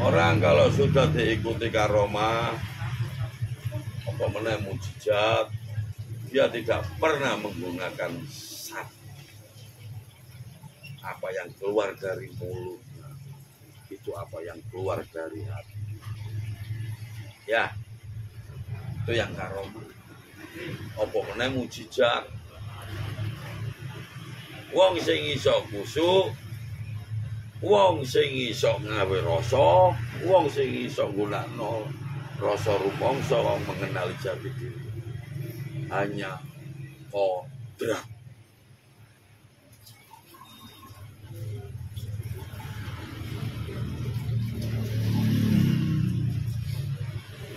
Orang kalau sudah diikuti karomah, apa meneh mujizat, dia tidak pernah menggunakan sat. Apa yang keluar dari mulutnya, itu apa yang keluar dari hati. Ya, itu yang karomah. Apa meneh mujizat. Wong sing iso kusuk, wong sing iso ngawe rasa, wong sing iso nggunakno rasa rumangsa mengenali jati diri. Hanya kodrat.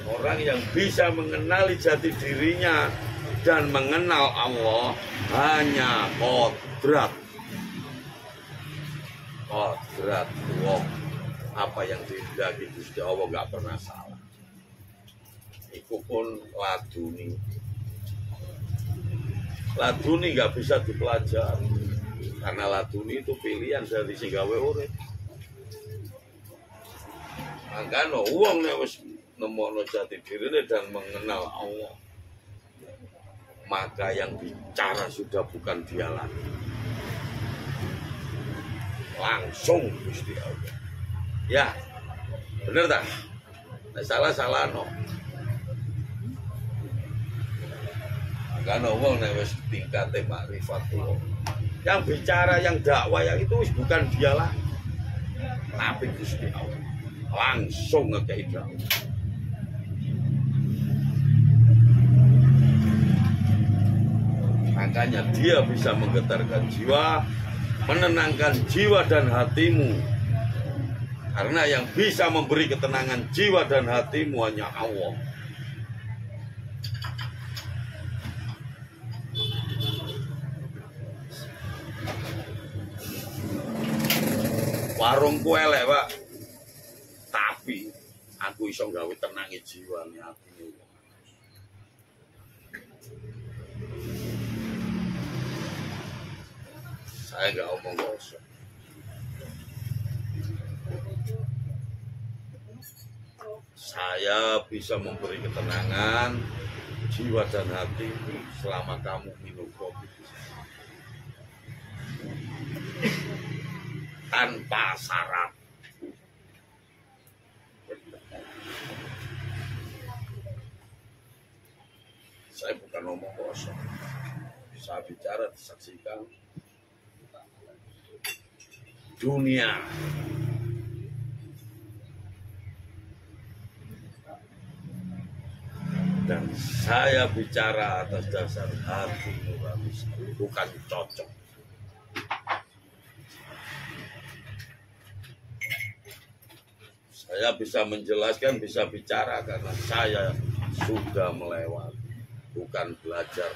Orang yang bisa mengenali jati dirinya dan mengenal Allah hanya kodrat. Kodrat wong, apa yang dikehendaki Gusti Allah nggak pernah salah. Iku pun laduni. Laduni nggak bisa dipelajari karena laduni itu pilihan dari sing gawe urip. Mangkane wong nek wis nemokno jati dirine dan mengenal Allah, maka yang bicara sudah bukan dia lagi. Langsung Gusti Allah. Ya, bener tak? Nah, salah no. Karena wong nek wis tingkate makrifatullah. Yang bicara, yang dakwah yang itu bukan dia lagi, tapi Gusti Allah. Langsung ngekei dakwah. Makanya dia bisa menggetarkan jiwa, menenangkan jiwa dan hatimu. Karena yang bisa memberi ketenangan jiwa dan hatimu hanya Allah. Warungku elek, Pak. Tapi aku iso gawe tenangi jiwa nih hatimu. Saya nggak omong kosong. Saya bisa memberi ketenangan jiwa dan hati selama kamu minum kopi tanpa syarat. Saya bukan omong kosong. Saya bicara disaksikan dunia. Dan saya bicara atas dasar hati nurani, bukan cocok. Saya bisa menjelaskan, bisa bicara karena saya sudah melewati, bukan belajar.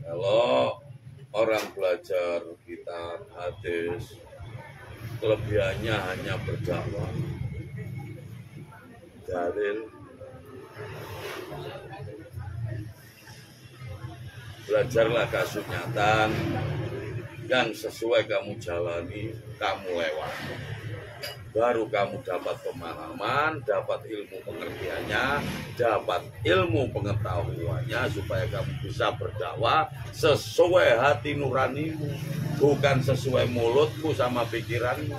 Kalau orang belajar kitab hadis, kelebihannya hanya berdakwah, dalil. Belajarlah kasunyatan yang sesuai kamu jalani, kamu lewati. Baru kamu dapat pemahaman, dapat ilmu pengertiannya, dapat ilmu pengetahuannya supaya kamu bisa berdakwah sesuai hati nuranimu, bukan sesuai mulutmu sama pikiranmu.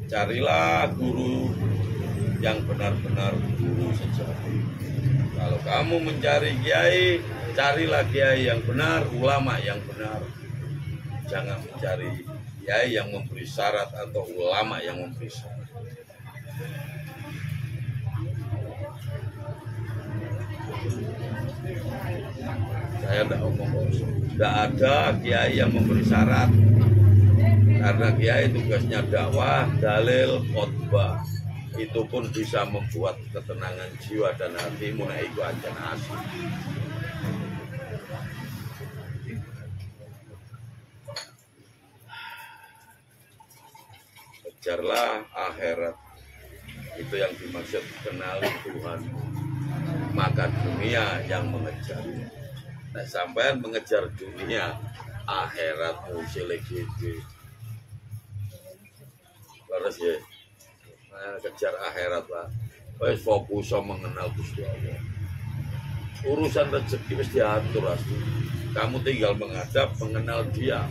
Carilah guru yang benar-benar guru sejati. Kalau kamu mencari kiai, carilah kiai yang benar, ulama yang benar. Jangan mencari kiai yang memberi syarat atau ulama yang memberi syarat. Saya tidak ngomong kosong. Tidak ada kiai yang memberi syarat. Karena kiai tugasnya dakwah, dalil, khotbah. Itu pun bisa membuat ketenangan jiwa dan hatimu, nah itu aja asli. Kejarlah akhirat, itu yang dimaksud kenali Tuhan, maka dunia yang mengejar. Nah, sampean mengejar dunia, akhirat musilek gede. Terus ya, nah, kejar akhirat lah. Wes fokus mengenal Gusti Allah. Urusan rezeki wis diatur asli. Kamu tinggal menghadap, mengenal Dia.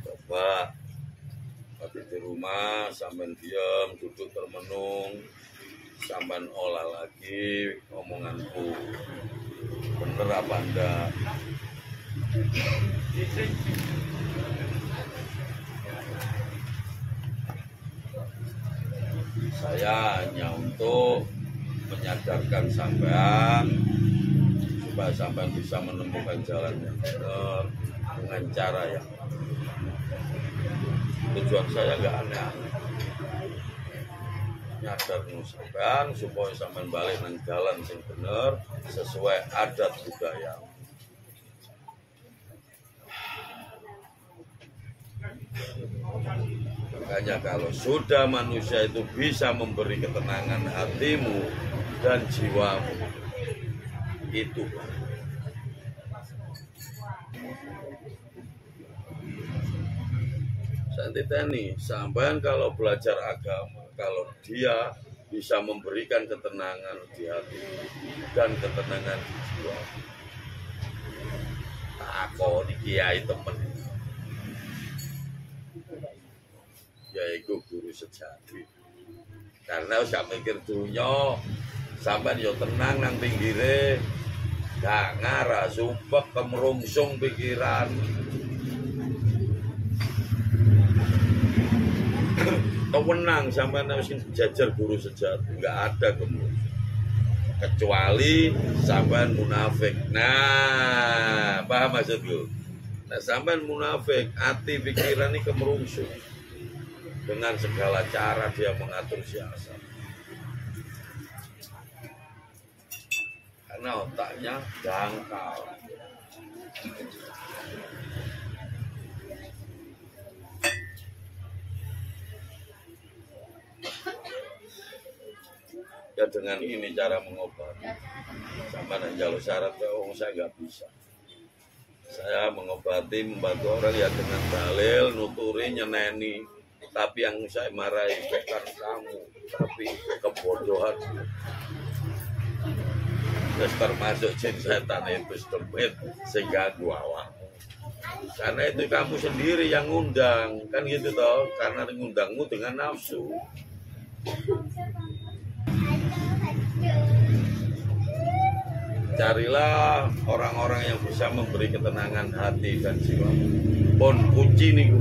Coba tapi di rumah sampean diam, duduk termenung, sampean olah lagi omonganku. Bener apa enggak? Saya hanya untuk menyadarkan sampean supaya sampean bisa menemukan jalan yang benar dengan cara yang tujuan saya nggak aneh-aneh. Nyadar sampean supaya sampean balik nang jalan yang benar sesuai adat budaya. Makanya kalau sudah manusia itu bisa memberi ketenangan hatimu dan jiwamu, itu Santitani, sampean kalau belajar agama, kalau dia bisa memberikan ketenangan di hati dan ketenangan di jiwa, takoni kiai temen, yaitu guru sejati. Karena usah mikir dunya, sampean yo tenang nang pinggire, gak ngarah sumpek kemerungsung pikiran. Kewenang sampean harus jajar guru sejati, nggak ada kemerungsung kecuali sampean munafik. Nah, paham maksudku? Nah, sampean munafik, hati pikiran ini kemerungsung. Dengan segala cara dia mengatur siasat. Karena otaknya dangkal. Ya dengan ini cara mengobati. Sama dan jalur syarat saya nggak bisa. Saya mengobati, membantu orang ya dengan dalil, nuturi, nyeneni. Tapi yang saya marahi bukan kamu, tapi kebodohan. Terus termasuk jin setan itu sedemit sehingga gua awakmu. Karena itu kamu sendiri yang ngundang, kan gitu toh? Karena ngundangmu dengan nafsu. Carilah orang-orang yang bisa memberi ketenangan hati dan jiwa. Pon kunci niku.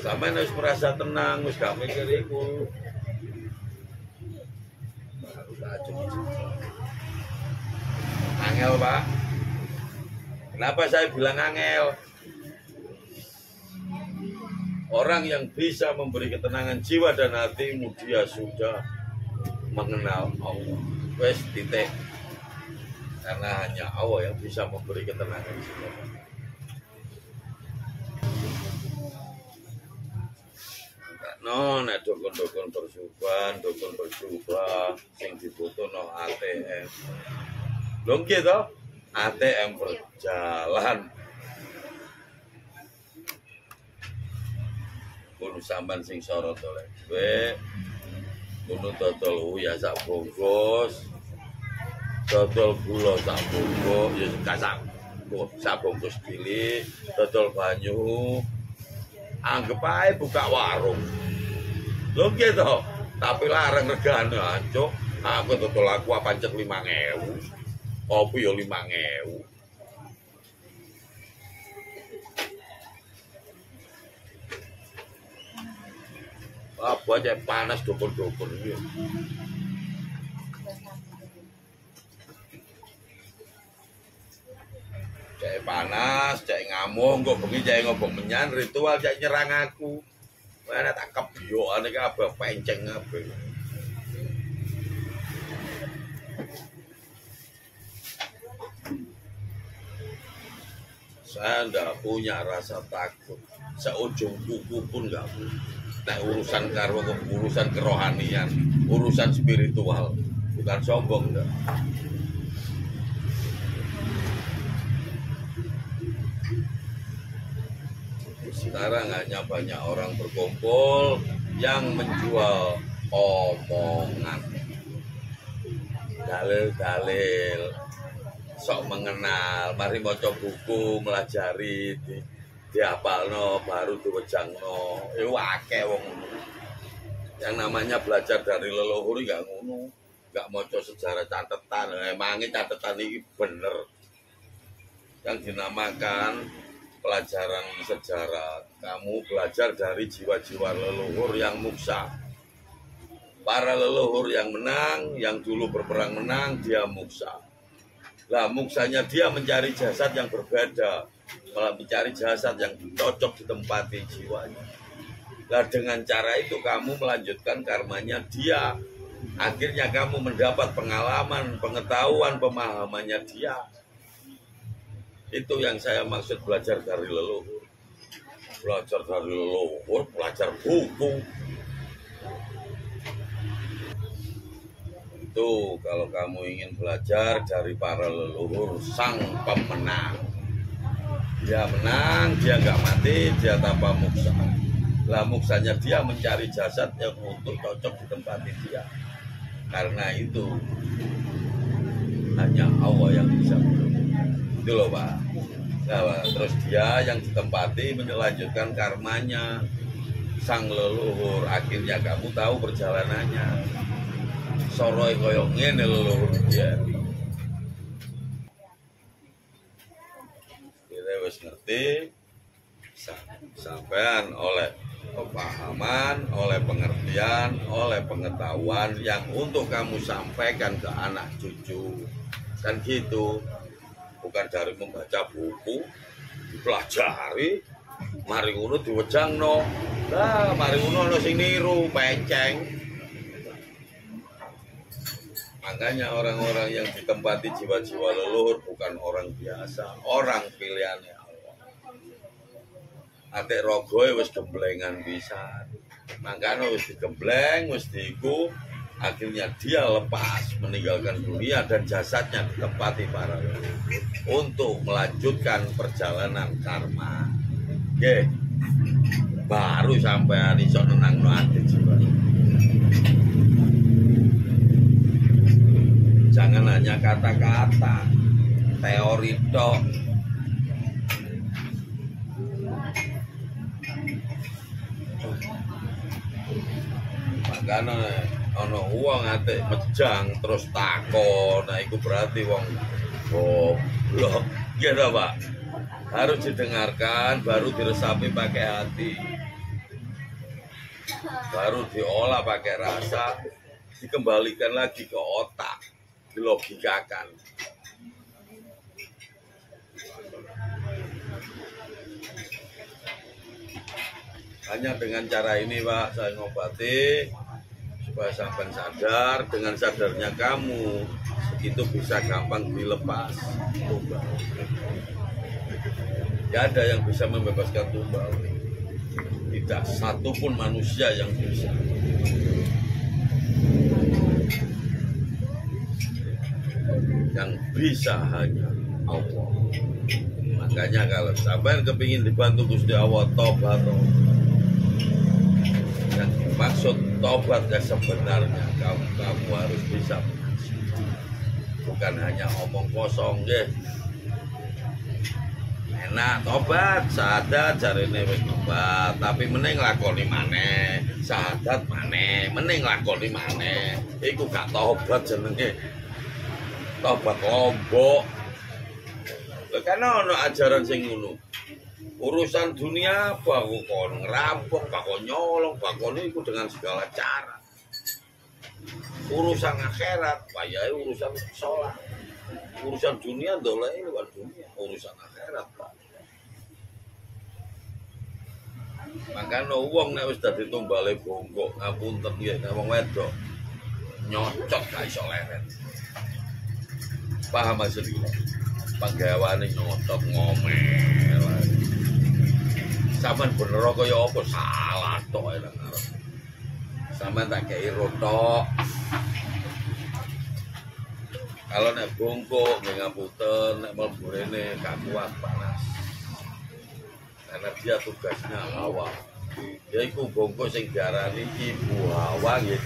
Sampai harus merasa tenang, harus gak mikir iku. Baru aja. Angel, Pak. Kenapa saya bilang angel? Orang yang bisa memberi ketenangan jiwa dan hatimu, dia sudah mengenal Allah. Wes titik. Karena hanya Allah yang bisa memberi ketenangan jiwa. No, nek dukun-dukun berubah, sing dibutuhno ATM. Lho nggih to? ATM berjalan. Kulo sampean sing sorot oleh kowe. Kulo dodol ya sak bungkus. Dodol gula sak bungkus, ya sak bungkus cilik, dodol banyu. Anggap ae buka warung. Lho nggih to, tapi larang regane ancuk. Aku dodol aku pancet 5.000. Opo ya 5.000. Apa aja panas dukun-dukun iki. Cek panas, cek monggo bengi cah ngobong menyan ritual cah nyerang aku. Mana tak kebiokane kabeh penceng kabeh. Saya enggak punya rasa takut. Seujung kuku pun enggak punya. Nah, urusan kerohanian, urusan spiritual, bukan sombong enggak. Sekarang hanya banyak orang berkumpul yang menjual omongan, dalil-dalil, sok mengenal, mari maca buku, melajari, dihafalno, baru diwejangno. Akeh wong yang namanya belajar dari leluhur enggak ngono, enggak maca sejarah catatan. Emangnya catatan ini bener. Yang dinamakan pelajaran sejarah, kamu belajar dari jiwa-jiwa leluhur yang muksa. Para leluhur yang menang, yang dulu berperang menang, dia muksa. Lah muksanya dia mencari jasad yang berbeda, malah mencari jasad yang cocok ditempati jiwanya. Lah dengan cara itu kamu melanjutkan karmanya dia. Akhirnya kamu mendapat pengalaman, pengetahuan, pemahamannya dia. Itu yang saya maksud belajar dari leluhur. Belajar dari leluhur, belajar buku. Itu kalau kamu ingin belajar dari para leluhur sang pemenang. Dia menang, dia nggak mati, dia tanpa muksa. Lah muksanya dia mencari jasad yang untuk cocok ditempati dia. Karena itu hanya Allah yang bisa. Itu loh Pak. Nah, terus dia yang ditempati melanjutkan karmanya sang leluhur. Akhirnya kamu tahu perjalanannya. Soroi koyok ngene leluhur dia. Kita wis ngerti sampean oleh pemahaman, oleh pengertian, oleh pengetahuan yang untuk kamu sampaikan ke anak cucu. Kan gitu. Bukan dari membaca buku, dipelajari, mari ngono diwejangno. Lah, mari ngono ono sing niru, penceng. Makanya orang-orang yang ditempati jiwa-jiwa leluhur bukan orang biasa, orang pilihannya Allah. Atik rogoe wis gemblengan pisan. Makanya wis digembleng, wis diiku, akhirnya dia lepas meninggalkan dunia dan jasadnya ditempati para leluhur untuk melanjutkan perjalanan karma. Oke, baru sampai iso nenangno ati jiwa. Jangan hanya kata-kata, teori tok. Makanya ono uang atik mejang terus takon, nah itu berarti wong goblok. Gitu Pak. Harus didengarkan, baru diresapi pakai hati. Baru diolah pakai rasa, dikembalikan lagi ke otak, dilogikakan. Hanya dengan cara ini Pak, saya ngobati supaya sampai sadar. Dengan sadarnya kamu itu bisa gampang dilepas tumbal. Tidak ada yang bisa membebaskan tumbal. Tidak satupun manusia yang bisa. Yang bisa hanya Allah. Makanya kalau sampai kepingin dibantu Gusti Allah, tobat. Yang dimaksud tobat yang sebenarnya kamu harus bisa mengaji. Bukan hanya omong kosong deh. Enak tobat, sahadat jarine wis tobat, tapi mending lakoni maneh. Sahadat maneh, mending lakoni maneh. Iku gak tobat jenenge. Tobat lombok. Karena ono ajaran sing ngono. Urusan dunia bakon ngerampok, bakon nyolong, bakon itu dengan segala cara. Urusan akhirat, payah urusan sholat. Urusan dunia doleh bukan dunia, urusan akhirat Pak. Makanya wong nek wis dadi tumbale bongkok, ngapunten nggih nek wong wedok nyocot gak iso leret. Paham maksudnya? Panggawane nyocot ngomel. Sampeyan bener kaya apa salah tok nang arep. Sampeyan tak kei rotok. Kalau nek bongkok nggih ngapunten nek mlebu rene gak kuat panas. Karena dia tugasnya hawa. Ya iku bongkok sing diarani ibu hawa nggih.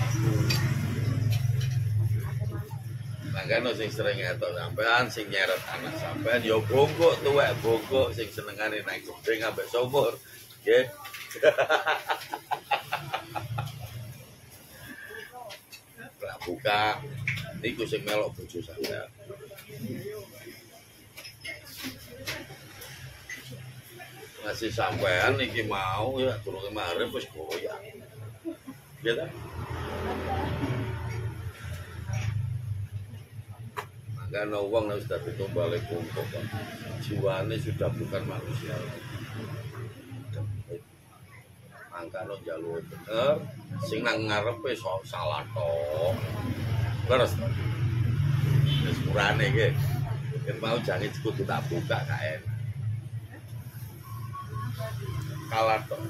Makanya sing sering ngetok sampean sing nyeret anak sampean ya bongkok tuwek bongkok sing senengane naik gedeng ambek sumur. Nggih. Lah buka niku sing melok bojo sampean. Masih sampean iki mau ya durung kemarin wis goyang. Nggih ta? Karena uang harus sudah ditumbalik bongkok, jiwanya sudah bukan manusia. Angkano jalur bener, sing nang ngarepe salah tok. Terus, wis murane iki. Yen mau jange kudu tak buka kaen. Kalah tok.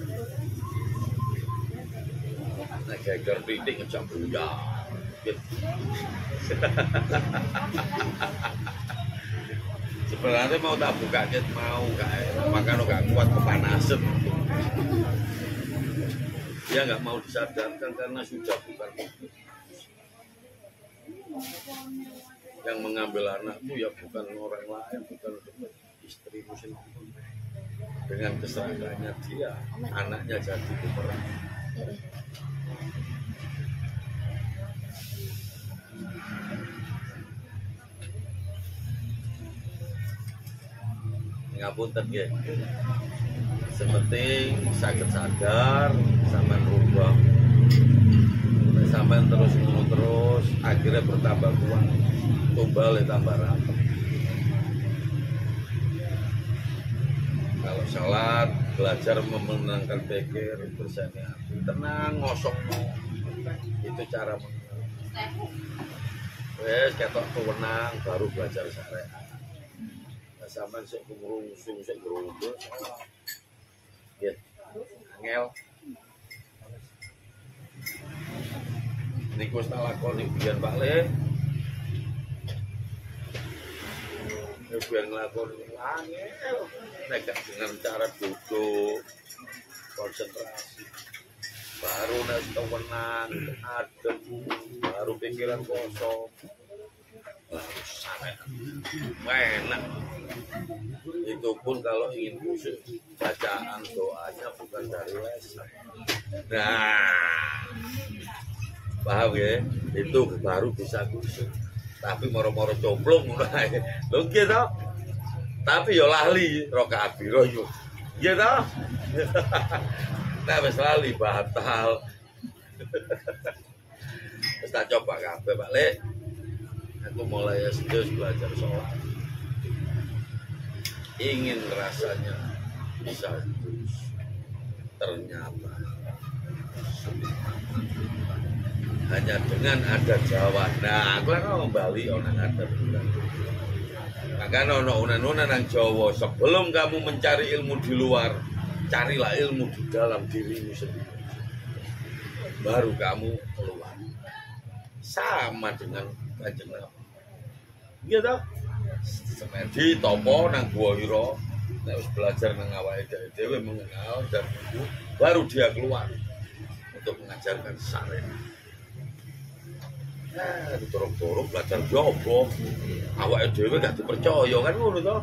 Nek geger titik ngejam bunda. Sebenarnya mau tak buka mau makanya gak kuat kepanasan. Dia nggak mau disadarkan karena sudah bukan yang mengambil anakmu ya bukan orang lain, bukan istrimu sendiri. Dengan keseragannya dia, anaknya jadi pemeran. Ngapunten nggih. Sepenting saged sadar sampean rubah. Sampean terus ngono terus akhirnya bertambah kuat. Tumbal tambah rapat. Kalau salat belajar memenangkan pikir, bersani hati, tenang ngosok. Itu cara menang. Wes ketok kewenang baru belajar syariat. Sampai sik ngrungsung sik grondol. Nggih. Angel. Niku tak lakoni biyen Pak Le. Biyen nglakoni angel. Nek dengan cara duduk konsentrasi. Baru nek kewenang, adem, baru pikiran kosong. Enak. Itu pun kalau ingin khusyuk bacaan doanya bukan dari lesan. Nah, paham ya? Itu baru bisa khusyuk. Tapi moro-moro coplong mulai. Lho nggih to? Tapi yo lali rokaat piro yo. Nggih to? Nah, wis lali batal. Wis tak coba kabeh Pak Le. Aku mulai SD belajar sholat. Ingin rasanya bisa terus. Ternyata hanya dengan ada Jawa. Nah, aku kan kembali orang ada bulan. Maka nona nang Jawa. Sebelum kamu mencari ilmu di luar, carilah ilmu di dalam dirimu sendiri. Baru kamu keluar. Sama dengan Kanjeng Nabi. Gitu. Semedi topo nang Gua Hira, nek wis belajar nang awake dhewe mengenal dan itu baru dia keluar untuk mengajarkan syariat. Nah, turun-turun belajar jowo. Awake dhewe gak dipercaya kan ngono to.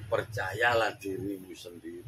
Percayalah dirimu sendiri.